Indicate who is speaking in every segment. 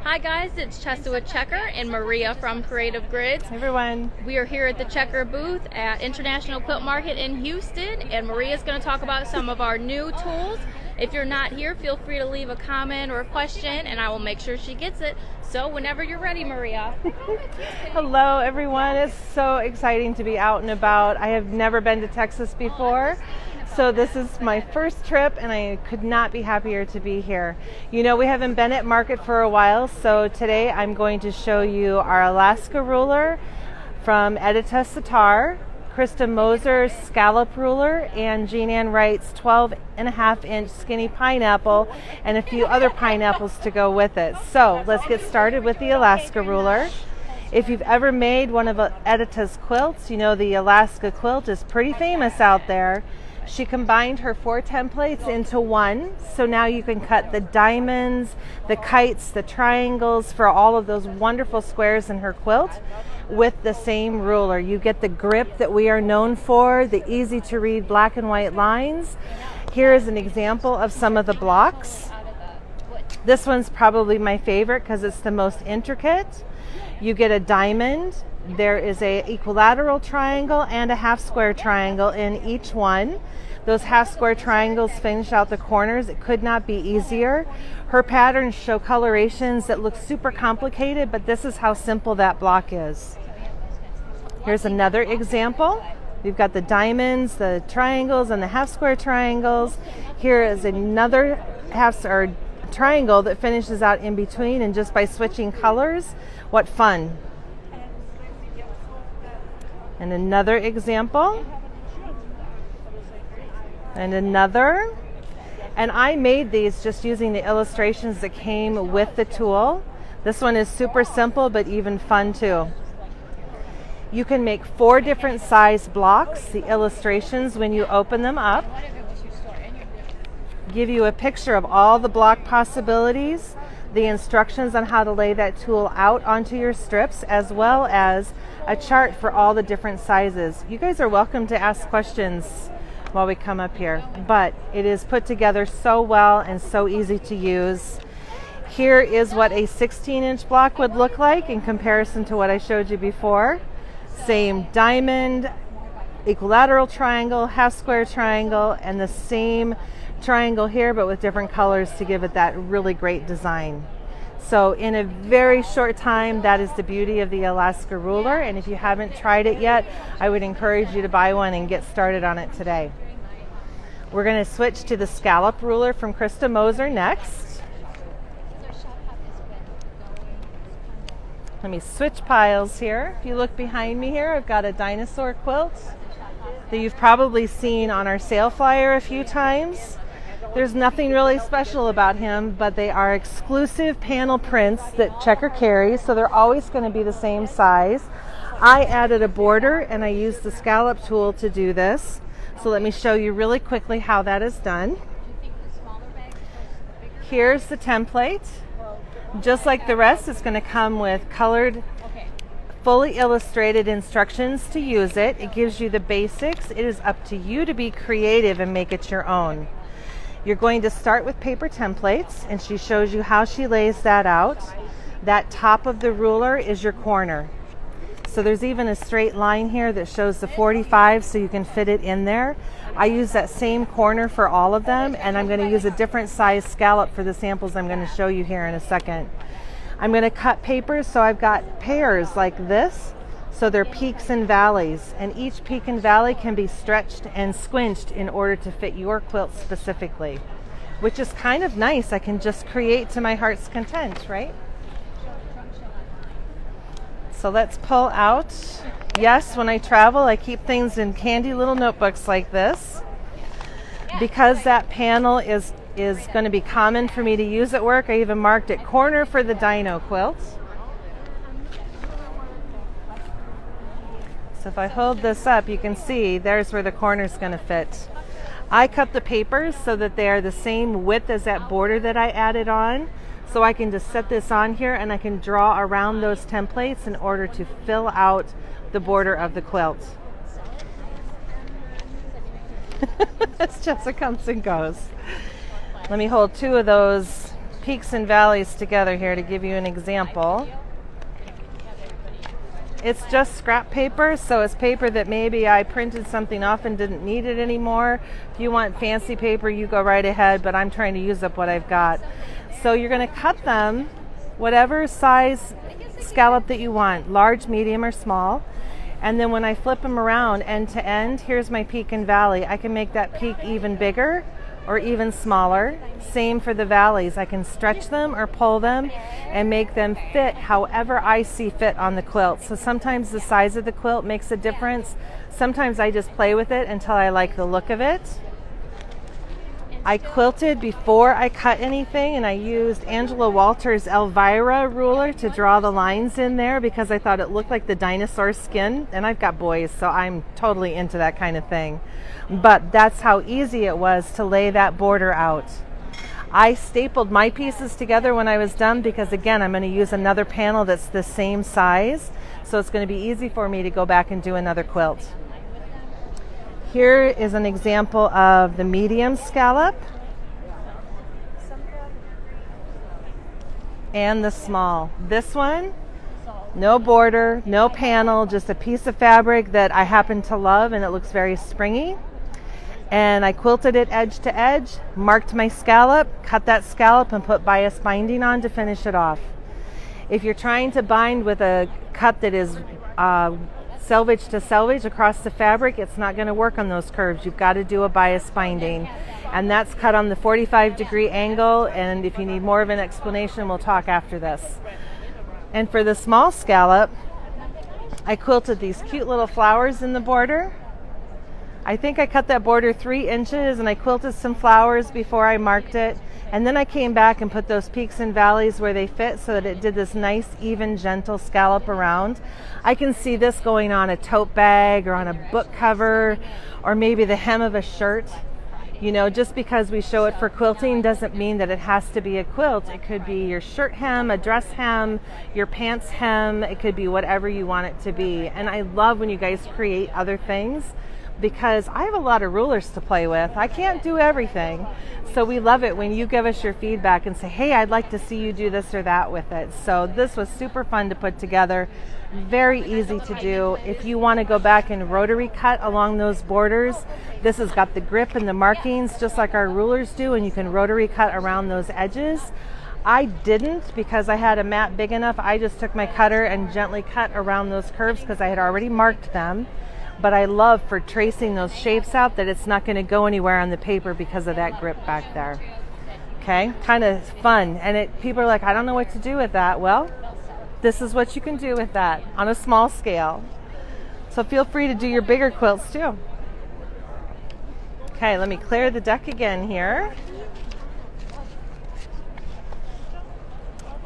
Speaker 1: Hi guys, it's Chessa with Checker and Maria from Creative Grids.
Speaker 2: Hey everyone.
Speaker 1: We are here at the Checker booth at International Quilt Market in Houston, and Maria's going to talk about some of our new tools. If you're not here, feel free to leave a comment or a question and I will make sure she gets it. So whenever you're ready, Maria.
Speaker 2: Hello everyone. It's so exciting to be out and about. I have never been to Texas before. So this is my first trip and I could not be happier to be here. You know, we haven't been at market for a while, so today I'm going to show you our Alaska ruler from Edita Sitar, Krista Moser's scallop ruler, and Jean Ann Wright's 12.5-inch skinny pineapple, and a few other pineapples to go with it. So let's get started with the Alaska ruler. If you've ever made one of Edita's quilts, you know the Alaska quilt is pretty famous out there. She combined her 4 templates into one, so now you can cut the diamonds, the kites, the triangles for all of those wonderful squares in her quilt with the same ruler. You get the grip that we are known for, the easy to read black and white lines. Here is an example of some of the blocks. This one's probably my favorite because it's the most intricate. You get a diamond. There is a equilateral triangle and a half square triangle in each one. Those half square triangles finish out the corners. It could not be easier. Her patterns show colorations that look super complicated, but this is how simple that block is. Here's another example. We've got the diamonds, the triangles, and the half square triangles. Here is another half or triangle that finishes out in between, and just by switching colors, what fun. And another example, and another. And I made these just using the illustrations that came with the tool. This one is super simple, but even fun too. You can make 4 different size blocks. The illustrations, when you open them up, give you a picture of all the block possibilities, the instructions on how to lay that tool out onto your strips, as well as a chart for all the different sizes. You guys are welcome to ask questions while we come up here, but it is put together so well and so easy to use. Here is what a 16-inch block would look like in comparison to what I showed you before. Same diamond, equilateral triangle, half square triangle, and the same triangle here, but with different colors to give it that really great design. So in a very short time, that is the beauty of the Alaska ruler, and if you haven't tried it yet, I would encourage you to buy one and get started on it today. We're going to switch to the scallop ruler from Krista Moser next. Let me switch piles here. If you look behind me here, I've got a dinosaur quilt that you've probably seen on our sale flyer a few times. There's nothing really special about him, but they are exclusive panel prints that Checker carries, so they're always going to be the same size. I added a border and I used the scallop tool to do this. So let me show you really quickly how that is done. Here's the template. Just like the rest, it's going to come with colored, fully illustrated instructions to use it. It gives you the basics. It is up to you to be creative and make it your own. You're going to start with paper templates, and she shows you how she lays that out. That top of the ruler is your corner. So there's even a straight line here that shows the 45, so you can fit it in there. I use that same corner for all of them, and I'm going to use a different size scallop for the samples I'm going to show you here in a second. I'm going to cut papers, so I've got pairs like this. So they're peaks and valleys, and each peak and valley can be stretched and squinched in order to fit your quilt specifically, which is kind of nice. I can just create to my heart's content, right? So let's pull out. Yes, when I travel, I keep things in handy little notebooks like this. Because that panel is going to be common for me to use at work, I even marked it corner for the dino quilt. So if I hold this up, you can see there's where the corner is going to fit. I cut the papers so that they are the same width as that border that I added on. So I can just set this on here and I can draw around those templates in order to fill out the border of the quilt. As Chessa comes and goes. Let me hold 2 of those peaks and valleys together here to give you an example. It's just scrap paper, so it's paper that maybe I printed something off and didn't need it anymore. If you want fancy paper, you go right ahead, but I'm trying to use up what I've got. So you're going to cut them whatever size scallop that you want, large, medium, or small. And then when I flip them around end to end, here's my peak and valley. I can make that peak even bigger or even smaller. Same for the valleys. I can stretch them or pull them and make them fit however I see fit on the quilt. So sometimes the size of the quilt makes a difference. Sometimes I just play with it until I like the look of it. I quilted before I cut anything, and I used Angela Walters' Elvira ruler to draw the lines in there because I thought it looked like the dinosaur skin, and I've got boys, so I'm totally into that kind of thing. But that's how easy it was to lay that border out. I stapled my pieces together when I was done because, again, I'm going to use another panel that's the same size, so it's going to be easy for me to go back and do another quilt. Here is an example of the medium scallop and the small. This one, no border, no panel, just a piece of fabric that I happen to love, and it looks very springy. And I quilted it edge to edge, marked my scallop, cut that scallop, and put bias binding on to finish it off. If you're trying to bind with a cut that is selvage to selvage across the fabric, it's not going to work on those curves. You've got to do a bias binding, and that's cut on the 45-degree angle. And if you need more of an explanation, we'll talk after this. And for the small scallop, I quilted these cute little flowers in the border. I think I cut that border 3 inches, and I quilted some flowers before I marked it. And then I came back and put those peaks and valleys where they fit so that it did this nice, even, gentle scallop around. I can see this going on a tote bag or on a book cover or maybe the hem of a shirt. You know, just because we show it for quilting doesn't mean that it has to be a quilt. It could be your shirt hem, a dress hem, your pants hem. It could be whatever you want it to be. And I love when you guys create other things, because I have a lot of rulers to play with. I can't do everything. So we love it when you give us your feedback and say, hey, I'd like to see you do this or that with it. So this was super fun to put together. Very easy to do. If you want to go back and rotary cut along those borders, this has got the grip and the markings just like our rulers do, and you can rotary cut around those edges. I didn't because I had a mat big enough. I just took my cutter and gently cut around those curves because I had already marked them. But I love for tracing those shapes out that it's not going to go anywhere on the paper because of that grip back there. Okay, kind of fun. And people are like, I don't know what to do with that. Well, this is what you can do with that on a small scale. So feel free to do your bigger quilts too. Okay, let me clear the deck again here.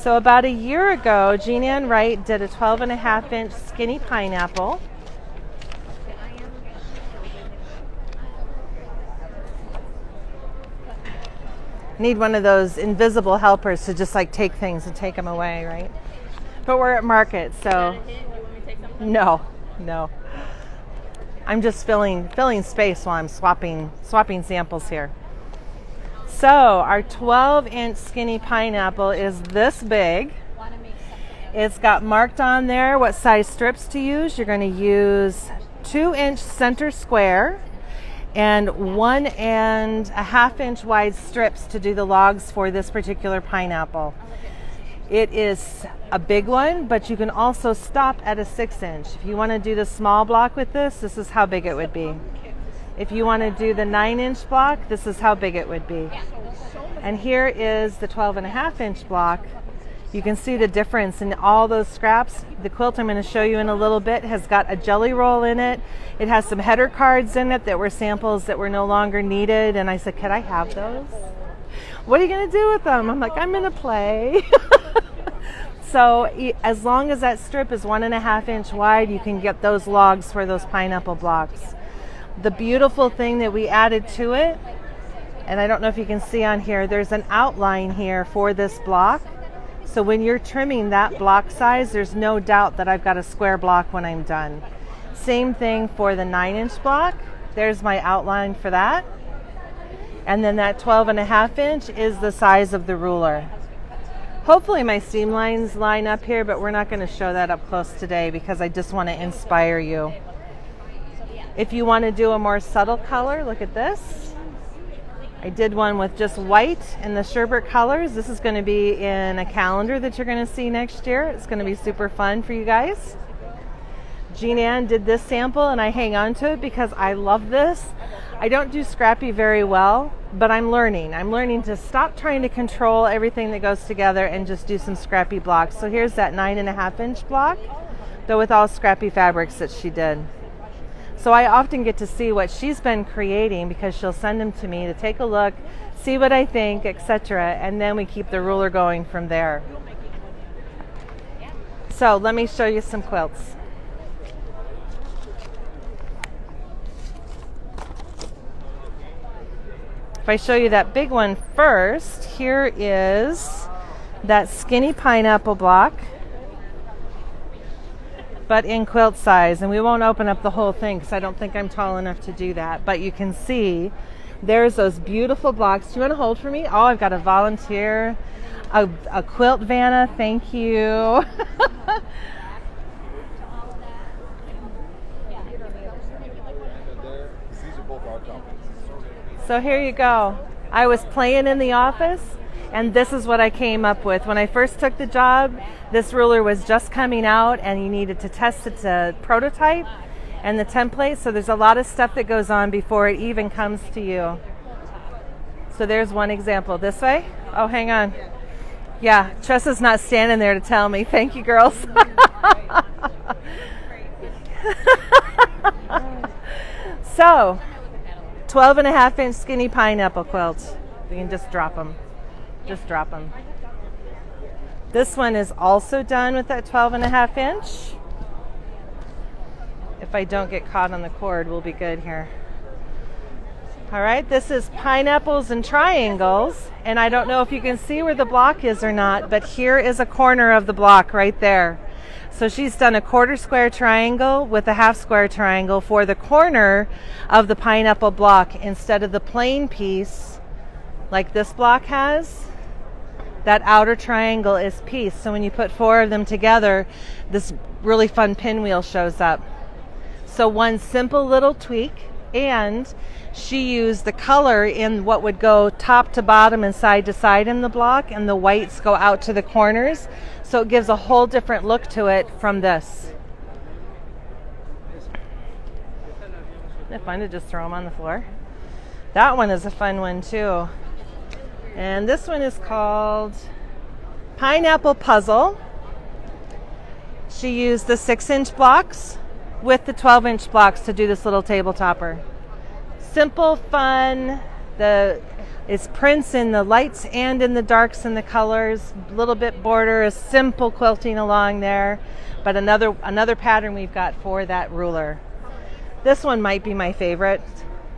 Speaker 2: So about a year ago, Jean Ann Wright did a 12.5-inch skinny pineapple. Need one of those invisible helpers to just like take things and take them away, right? But we're at market, so no. I'm just filling space while I'm swapping samples here. So our 12-inch skinny pineapple is this big. It's got marked on there what size strips to use. You're going to use 2-inch center square and 1.5-inch wide strips to do the logs for this particular pineapple. It is a big one, but you can also stop at a 6-inch. If you want to do the small block with this, this is how big it would be. If you want to do the 9-inch block, this is how big it would be. And here is the 12.5-inch block. You can see the difference in all those scraps. The quilt I'm going to show you in a little bit has got a jelly roll in it. It has some header cards in it that were samples that were no longer needed. And I said, could I have those? What are you going to do with them? I'm like, I'm going to play. So as long as that strip is 1.5-inch wide, you can get those logs for those pineapple blocks. The beautiful thing that we added to it, and I don't know if you can see on here, there's an outline here for this block. So when you're trimming that block size, there's no doubt that I've got a square block when I'm done. Same thing for the 9-inch block. There's my outline for that. And then that 12.5-inch is the size of the ruler. Hopefully my seam lines line up here, but we're not going to show that up close today because I just want to inspire you. If you want to do a more subtle color, look at this. I did one with just white and the sherbet colors. This is going to be in a calendar that you're going to see next year. It's going to be super fun for you guys. Jean Ann did this sample and I hang on to it because I love this. I don't do scrappy very well, but I'm learning. I'm learning to stop trying to control everything that goes together and just do some scrappy blocks. So here's that 9.5-inch block, though with all scrappy fabrics that she did. So I often get to see what she's been creating because she'll send them to me to take a look, see what I think, etc. And then we keep the ruler going from there. So let me show you some quilts. If I show you that big one first, here is that skinny pineapple block, but in quilt size. And we won't open up the whole thing because I don't think I'm tall enough to do that. But you can see there's those beautiful blocks. Do you want to hold for me? Oh, I've got a volunteer, a quilt Vanna. Thank you. So here you go. I was playing in the office and this is what I came up with. When I first took the job, this ruler was just coming out and you needed to test it to prototype and the template. So there's a lot of stuff that goes on before it even comes to you. So there's one example. This way? Oh, hang on. Yeah, Tressa's not standing there to tell me. Thank you, girls. So 12.5-inch skinny pineapple quilt. You can just drop them. Just drop them. This one is also done with that 12.5-inch. If I don't get caught on the cord, we'll be good here. All right, this is pineapples and triangles. And I don't know if you can see where the block is or not, but here is a corner of the block right there. So she's done a 1/4 square triangle with a 1/2 square triangle for the corner of the pineapple block instead of the plain piece like this block has. That outer triangle is piece. So when you put 4 of them together, this really fun pinwheel shows up. So one simple little tweak, and she used the color in what would go top to bottom and side to side in the block, and the whites go out to the corners. So it gives a whole different look to it from this. Isn't it fun to just throw them on the floor? That one is a fun one too. And this one is called Pineapple Puzzle. She used the 6-inch blocks with the 12-inch blocks to do this little table topper. Simple, fun. It's prints in the lights and in the darks and the colors. A little bit border, a simple quilting along there. But another pattern we've got for that ruler. This one might be my favorite.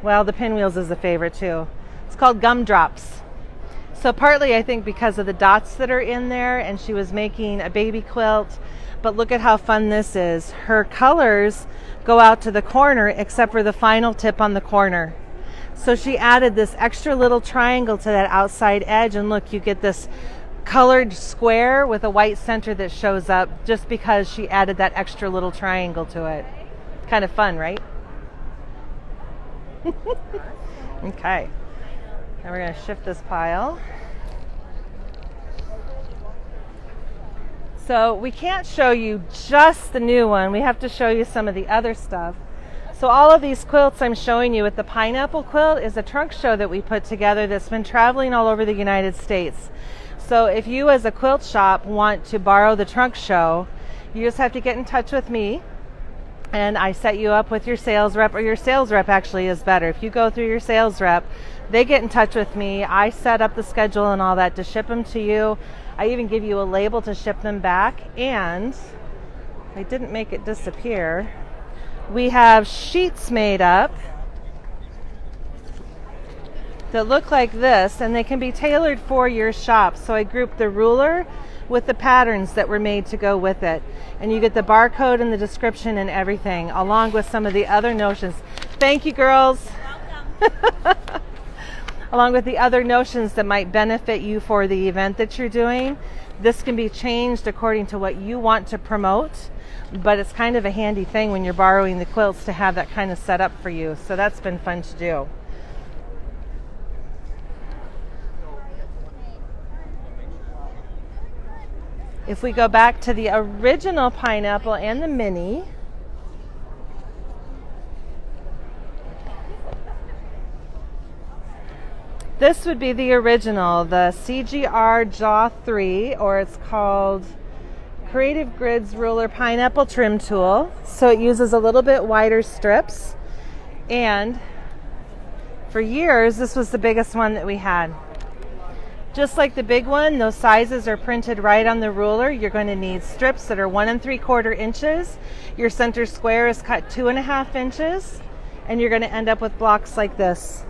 Speaker 2: Well, the pinwheels is a favorite too. It's called Gumdrops. So partly I think because of the dots that are in there, and she was making a baby quilt. But look at how fun this is. Her colors go out to the corner except for the final tip on the corner. So she added this extra little triangle to that outside edge, and look, you get this colored square with a white center that shows up just because she added that extra little triangle to it. Kind of fun, right? Okay. Now we're going to shift this pile. So we can't show you just the new one. We have to show you some of the other stuff. So all of these quilts I'm showing you with the pineapple quilt is a trunk show that we put together that's been traveling all over the United States. So if you as a quilt shop want to borrow the trunk show, you just have to get in touch with me and I set you up with your sales rep, or your sales rep actually is better. If you go through your sales rep, they get in touch with me. I set up the schedule and all that to ship them to you. I even give you a label to ship them back, and I didn't make it disappear. We have sheets made up that look like this, and they can be tailored for your shop. So I grouped the ruler with the patterns that were made to go with it. And you get the barcode and the description and everything, along with some of the other notions. Thank you, girls. Along with the other notions that might benefit you for the event that you're doing. This can be changed according to what you want to promote, but it's kind of a handy thing when you're borrowing the quilts to have that kind of set up for you. So that's been fun to do. If we go back to the original pineapple and the mini, this would be the original, the CGR Jaw 3, or it's called Creative Grids Ruler Pineapple Trim Tool. So it uses a little bit wider strips, and for years this was the biggest one that we had. Just like the big one, those sizes are printed right on the ruler. You're going to need strips that are 1 3/4 inches. Your center square is cut 2.5 inches, and you're going to end up with blocks like this.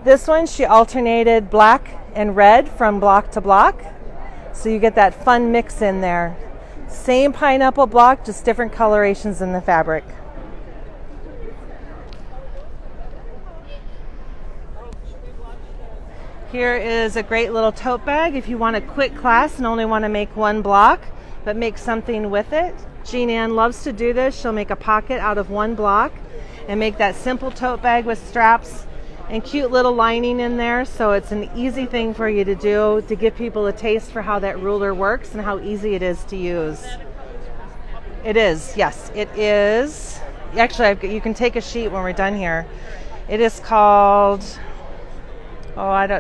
Speaker 2: This one, she alternated black and red from block to block, so you get that fun mix in there. Same pineapple block, just different colorations in the fabric. Here is a great little tote bag if you want a quick class and only want to make one block, but make something with it. Jean Ann loves to do this. She'll make a pocket out of one block and make that simple tote bag with straps and cute little lining in there. So it's an easy thing for you to do to give people a taste for how that ruler works and how easy it is to use. It is, yes, it is. Actually, you can take a sheet when we're done here. It is called...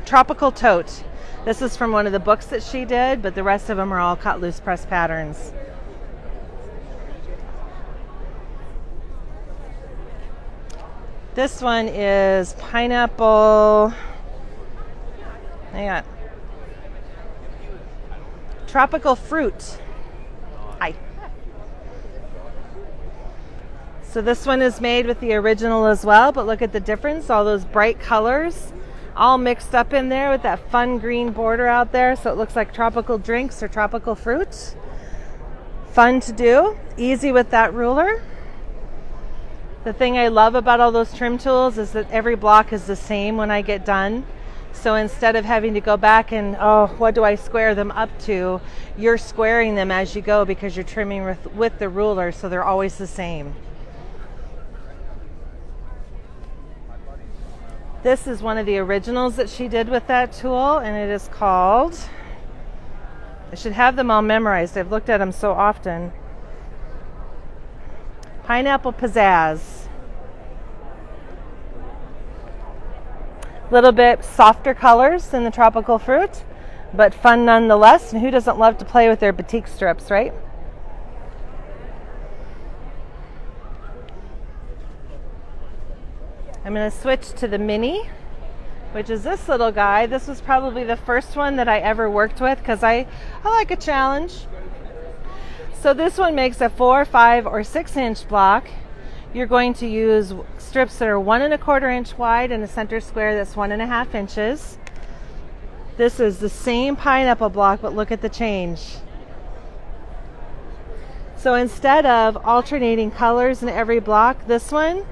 Speaker 2: Tropical Tote. This is from one of the books that she did, but the rest of them are all cut loose press patterns. This one is pineapple. Hang on. Tropical Fruit. Hi. So this one is made with the original as well, but look at the difference. All those bright colors all mixed up in there with that fun green border out there, so it looks like tropical drinks or tropical fruits. Fun to do, easy with that ruler. The thing I love about all those trim tools is that every block is the same when I get done. So instead of having to go back and, what do I square them up to, you're squaring them as you go because you're trimming with the ruler, so they're always the same. This is one of the originals that she did with that tool, and it is called, I should have them all memorized, I've looked at them so often, Pineapple Pizzazz. Little bit softer colors than the tropical fruit, but fun nonetheless, and who doesn't love to play with their batik strips, right? I'm going to switch to the mini, which is this little guy. This was probably the first one that I ever worked with because I like a challenge. So this one makes a 4, 5, or 6 inch block. You're going to use strips that are 1 1/4 inch wide and a center square that's 1.5 inches. This is the same pineapple block, but look at the change. So instead of alternating colors in every block, this one,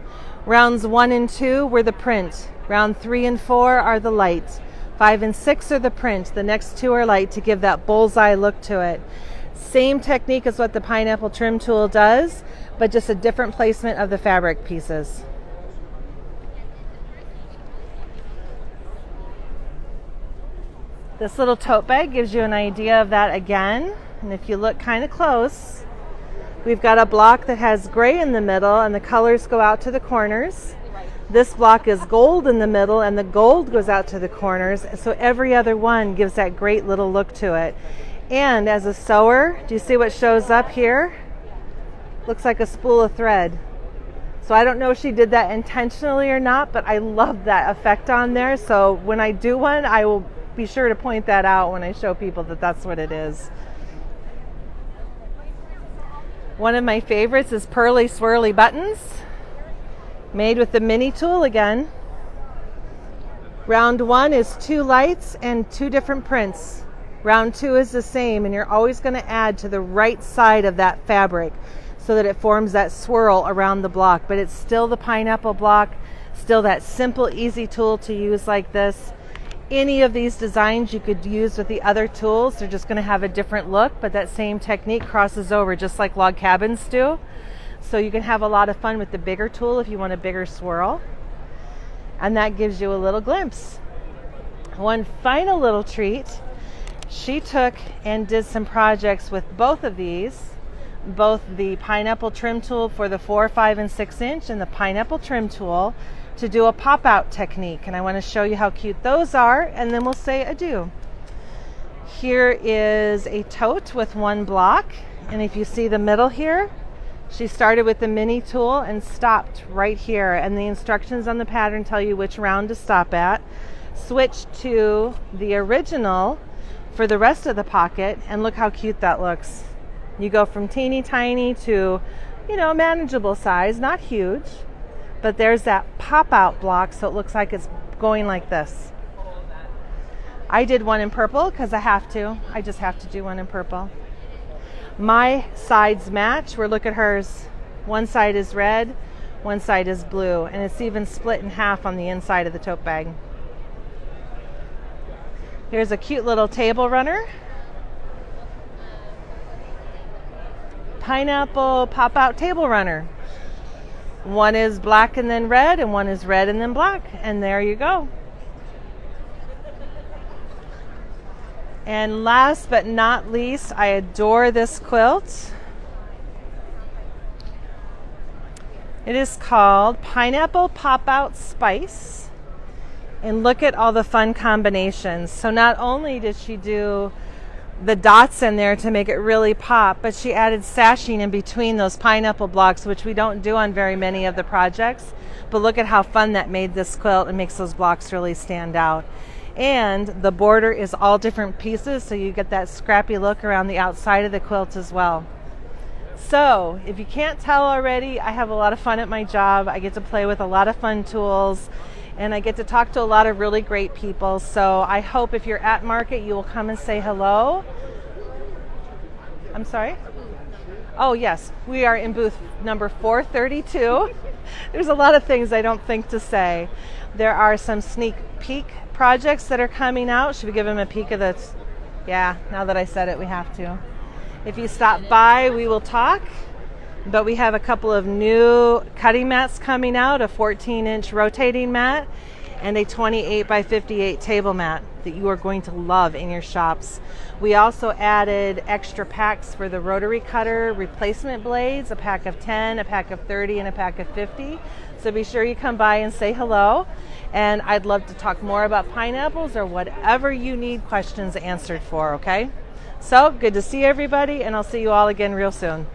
Speaker 2: rounds 1 and 2 were the print. Round 3 and 4 are the light. 5 and 6 are the print. The next 2 are light to give that bullseye look to it. Same technique as what the pineapple trim tool does, but just a different placement of the fabric pieces. This little tote bag gives you an idea of that again. And if you look kind of close, we've got a block that has gray in the middle and the colors go out to the corners. This block is gold in the middle and the gold goes out to the corners. So every other one gives that great little look to it. And as a sewer, do you see what shows up here? Looks like a spool of thread. So I don't know if she did that intentionally or not, but I love that effect on there. So when I do one, I will be sure to point that out when I show people that that's what it is. One of my favorites is Pearly Swirly Buttons, made with the mini tool again. Round 1 is 2 lights and 2 different prints. Round 2 is the same, and you're always going to add to the right side of that fabric so that it forms that swirl around the block, but it's still the pineapple block, still that simple, easy tool to use like this. Any of these designs you could use with the other tools. They're just going to have a different look, but that same technique crosses over just like log cabins do. So you can have a lot of fun with the bigger tool if you want a bigger swirl. And that gives you a little glimpse. One final little treat, she took and did some projects with both of these, both the pineapple trim tool for the 4, 5, and 6 inch and the pineapple trim tool to do a pop-out technique. And I want to show you how cute those are, and then we'll say adieu. Here is a tote with one block, and if you see the middle here, she started with the mini tool and stopped right here, and the instructions on the pattern tell you which round to stop at. Switch to the original for the rest of the pocket, and look how cute that looks. You go from teeny tiny to, manageable size, not huge, but there's that pop-out block, so it looks like it's going like this. I did one in purple because I have to. I just have to do one in purple. My sides match. We'll look at hers. One side is red, one side is blue, and it's even split in half on the inside of the tote bag. Here's a cute little table runner. Pineapple pop-out table runner. One is black and then red, and one is red and then black, and there you go. And last but not least, I adore this quilt. It is called Pineapple Pop-Out Spice. And look at all the fun combinations. So not only did she do the dots in there to make it really pop, but she added sashing in between those pineapple blocks, which we don't do on very many of the projects. But look at how fun that made this quilt and makes those blocks really stand out. And the border is all different pieces, so you get that scrappy look around the outside of the quilt as well. So if you can't tell already, I have a lot of fun at my job. I get to play with a lot of fun tools, and I get to talk to a lot of really great people. So I hope if you're at market, you will come and say hello. I'm sorry? Oh yes, we are in booth number 432. There's a lot of things I don't think to say. There are some sneak peek projects that are coming out. Should we give them a peek of this? Yeah, now that I said it, we have to. If you stop by, we will talk. But we have a couple of new cutting mats coming out, a 14-inch rotating mat and a 28 by 58 table mat that you are going to love in your shops. We also added extra packs for the rotary cutter replacement blades, a pack of 10, a pack of 30, and a pack of 50. So be sure you come by and say hello. And I'd love to talk more about pineapples or whatever you need questions answered for, okay? So good to see everybody, and I'll see you all again real soon.